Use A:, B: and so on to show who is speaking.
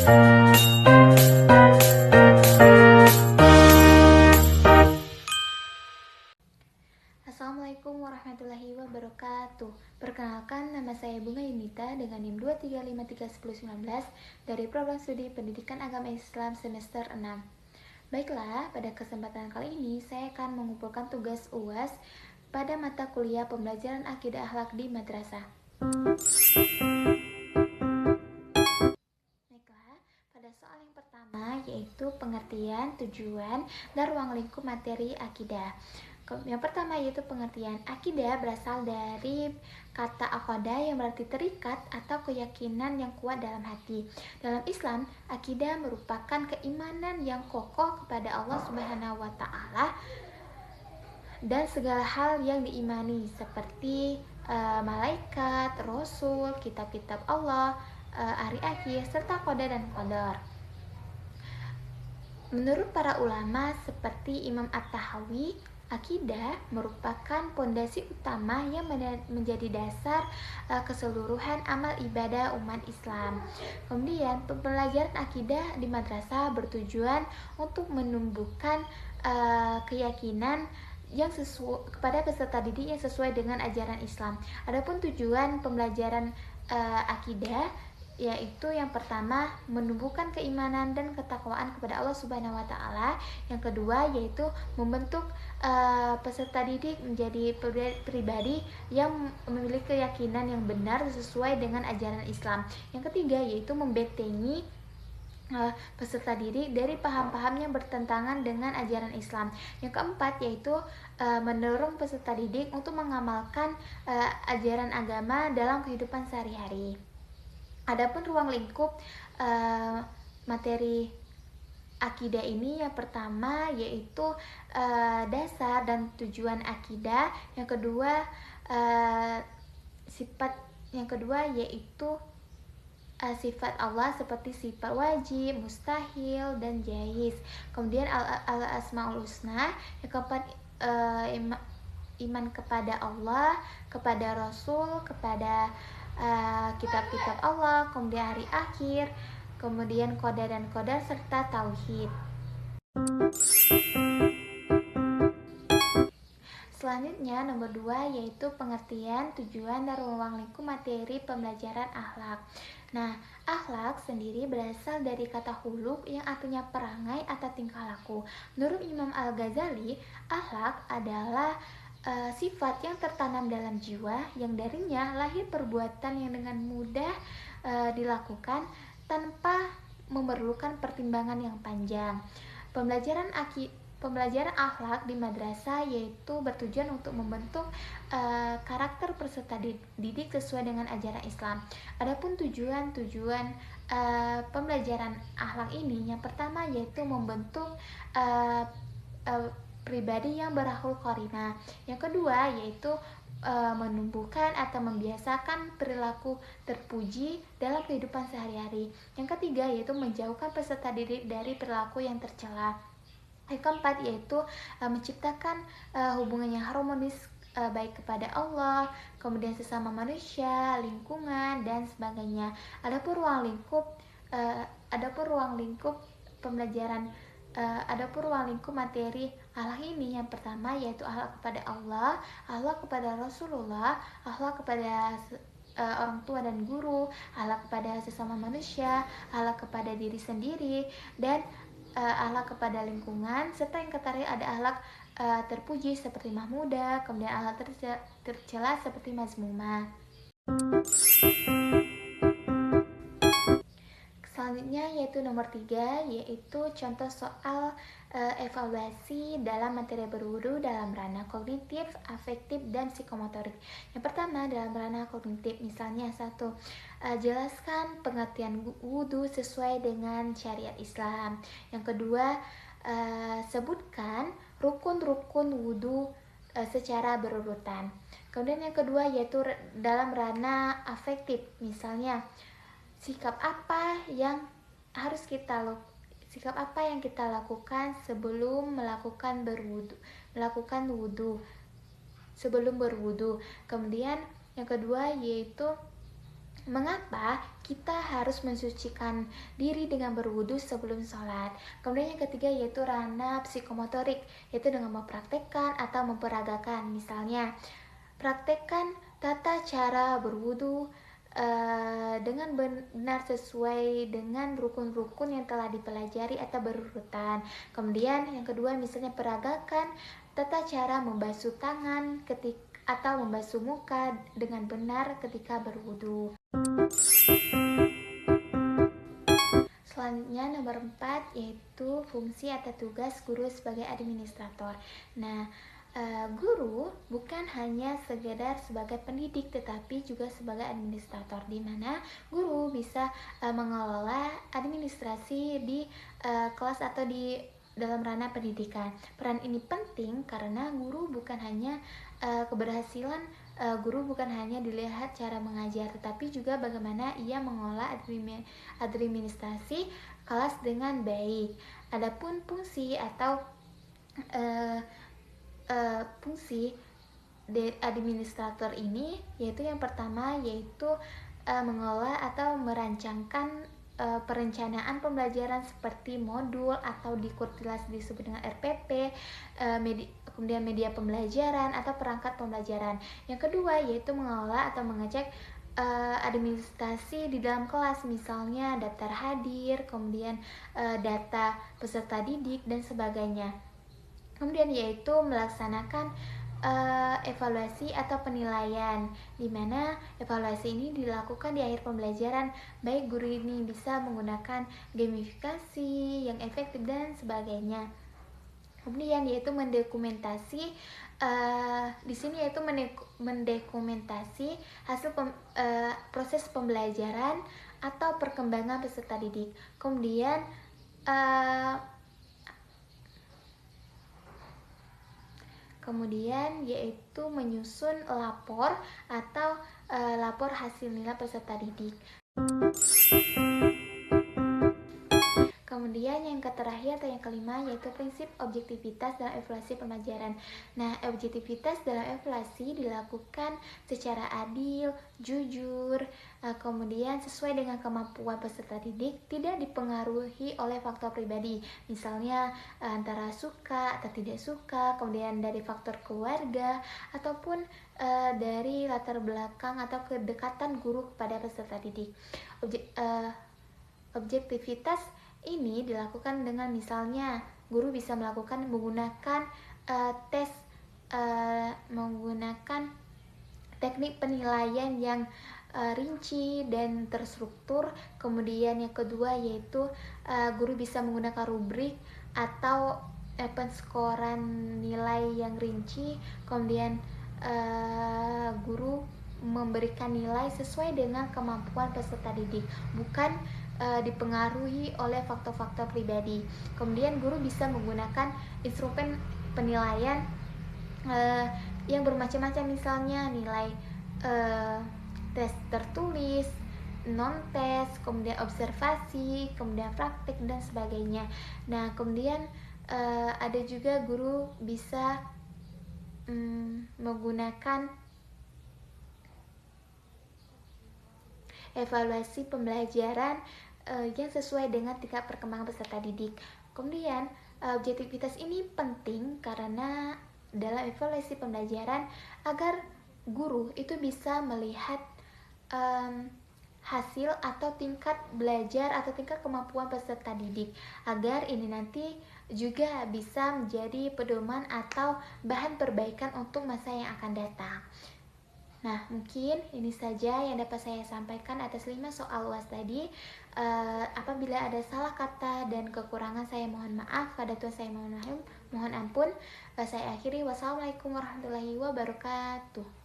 A: Assalamualaikum warahmatullahi wabarakatuh. Perkenalkan, nama saya Bunga Yunita dengan NIM 235311019 dari Program Studi Pendidikan Agama Islam semester 6. Baiklah, pada kesempatan kali ini saya akan mengumpulkan tugas UAS pada mata kuliah pembelajaran akidah akhlak di madrasah. Baiklah, pada soal yang pertama yaitu pengertian, tujuan, dan ruang lingkup materi akidah. Yang pertama yaitu pengertian. Akidah berasal dari kata aqodah yang berarti terikat atau keyakinan yang kuat dalam hati. Dalam Islam, akidah merupakan keimanan yang kokoh kepada Allah Subhanahu wa taala dan segala hal yang diimani seperti malaikat, rasul, kitab-kitab Allah, hari akhir, serta qada dan qadar. Menurut para ulama seperti Imam At-Tahawi, akidah merupakan pondasi utama yang menjadi dasar keseluruhan amal ibadah umat Islam. Kemudian, pembelajaran akidah di madrasah bertujuan untuk menumbuhkan keyakinan yang kepada peserta didik yang sesuai dengan ajaran Islam. Adapun tujuan pembelajaran akidah yaitu yang pertama menumbuhkan keimanan dan ketakwaan kepada Allah Subhanahu wa taala. Yang kedua yaitu membentuk peserta didik menjadi pribadi yang memiliki keyakinan yang benar sesuai dengan ajaran Islam. Yang ketiga yaitu membentengi peserta didik dari paham-paham yang bertentangan dengan ajaran Islam. Yang keempat yaitu mendorong peserta didik untuk mengamalkan ajaran agama dalam kehidupan sehari-hari. Adapun ruang lingkup materi akidah ini yang pertama yaitu dasar dan tujuan akidah. Yang kedua yaitu sifat Allah seperti sifat wajib, mustahil, dan jaiz. Kemudian al-asmaul husna. Yang keempat iman kepada Allah, kepada Rasul, kepada kitab-kitab Allah, kemudian hari akhir, kemudian qada dan qadar, serta tauhid. Selanjutnya nomor 2 yaitu pengertian, tujuan, dan ruang lingkup materi pembelajaran akhlak. Nah, akhlak sendiri berasal dari kata huluk yang artinya perangai atau tingkah laku. Menurut Imam Al-Ghazali, akhlak adalah sifat yang tertanam dalam jiwa, yang darinya lahir perbuatan yang dengan mudah dilakukan tanpa memerlukan pertimbangan yang panjang. Pembelajaran akhlak di madrasah yaitu bertujuan untuk membentuk karakter peserta didik sesuai dengan ajaran Islam. Adapun tujuan pembelajaran akhlak ini yang pertama yaitu membentuk pribadi yang berakhlak karimah. Yang kedua yaitu menumbuhkan atau membiasakan perilaku terpuji dalam kehidupan sehari-hari. Yang ketiga yaitu menjauhkan peserta didik dari perilaku yang tercela. Yang keempat yaitu menciptakan hubungan yang harmonis baik kepada Allah, kemudian sesama manusia, lingkungan, dan sebagainya. Adapun ruang lingkup pembelajaran adapun ruang lingkup materi akhlak ini yang pertama yaitu akhlak kepada Allah, akhlak kepada Rasulullah, akhlak kepada orang tua dan guru, akhlak kepada sesama manusia, akhlak kepada diri sendiri, dan akhlak kepada lingkungan, serta yang ketiga ada akhlak terpuji seperti mahmudah, kemudian akhlak tercela seperti mazmumah. Selanjutnya yaitu nomor 3 yaitu contoh soal evaluasi dalam materi berwudu dalam ranah kognitif, afektif, dan psikomotorik. Yang pertama dalam ranah kognitif, misalnya 1. Jelaskan pengertian wudu sesuai dengan syariat Islam. Yang kedua, sebutkan rukun-rukun wudu secara berurutan. Kemudian yang kedua yaitu dalam ranah afektif, misalnya sikap apa yang kita lakukan sebelum melakukan wudu. Kemudian yang kedua yaitu Mengapa kita harus mensucikan diri dengan berwudu sebelum sholat? Kemudian yang ketiga yaitu ranah psikomotorik, yaitu dengan mempraktekkan atau memperagakan. Misalnya, praktekkan tata cara berwudu dengan benar sesuai dengan rukun-rukun yang telah dipelajari atau berurutan. Kemudian yang kedua misalnya peragakan tata cara membasuh tangan ketika atau membasuh muka dengan benar ketika berwudu. Selanjutnya nomor 4 yaitu fungsi atau tugas guru sebagai administrator. Nah, guru bukan hanya sekedar sebagai pendidik tetapi juga sebagai administrator, di mana guru bisa mengelola administrasi di kelas atau di dalam ranah pendidikan. Peran ini penting karena guru bukan hanya keberhasilan guru bukan hanya dilihat cara mengajar, tetapi juga bagaimana ia mengolah administrasi kelas dengan baik. Adapun fungsi atau fungsi administrator ini yaitu yang pertama yaitu mengolah atau merancangkan perencanaan pembelajaran seperti modul atau di Kurtilas disebut dengan RPP, kemudian media pembelajaran atau perangkat pembelajaran. Yang kedua yaitu mengelola atau mengecek administrasi di dalam kelas, misalnya daftar hadir, kemudian data peserta didik dan sebagainya. Kemudian yaitu melaksanakan evaluasi atau penilaian, di mana evaluasi ini dilakukan di akhir pembelajaran, baik guru ini bisa menggunakan gamifikasi yang efektif dan sebagainya. Kemudian yaitu mendokumentasi, di sini yaitu mendokumentasi hasil proses pembelajaran atau perkembangan peserta didik. Kemudian yaitu menyusun lapor atau lapor hasil nilai peserta didik. Kemudian yang terakhir atau yang kelima yaitu prinsip objektivitas dalam evaluasi pembelajaran. Nah, objektivitas dalam evaluasi dilakukan secara adil, jujur, kemudian sesuai dengan kemampuan peserta didik, tidak dipengaruhi oleh faktor pribadi, misalnya antara suka atau tidak suka, kemudian dari faktor keluarga, ataupun dari latar belakang atau kedekatan guru kepada peserta didik. Objektivitas ini dilakukan dengan misalnya guru bisa menggunakan menggunakan teknik penilaian yang rinci dan terstruktur. Kemudian yang kedua yaitu guru bisa menggunakan rubrik atau penskoran nilai yang rinci. Kemudian guru memberikan nilai sesuai dengan kemampuan peserta didik, bukan dipengaruhi oleh faktor-faktor pribadi. Kemudian guru bisa menggunakan instrumen penilaian yang bermacam-macam, misalnya nilai tes tertulis, non-tes, kemudian observasi, kemudian praktik dan sebagainya. Nah, kemudian ada juga guru bisa menggunakan evaluasi pembelajaran yang sesuai dengan tingkat perkembangan peserta didik. Kemudian objektivitas ini penting karena dalam evaluasi pembelajaran agar guru itu bisa melihat hasil atau tingkat belajar atau tingkat kemampuan peserta didik, agar ini nanti juga bisa menjadi pedoman atau bahan perbaikan untuk masa yang akan datang. Nah, mungkin ini saja yang dapat saya sampaikan atas 5 soal UAS tadi. Apabila ada salah kata dan kekurangan saya mohon maaf, pada Tuhan saya mohon ampun. Saya akhiri, wassalamualaikum warahmatullahi wabarakatuh.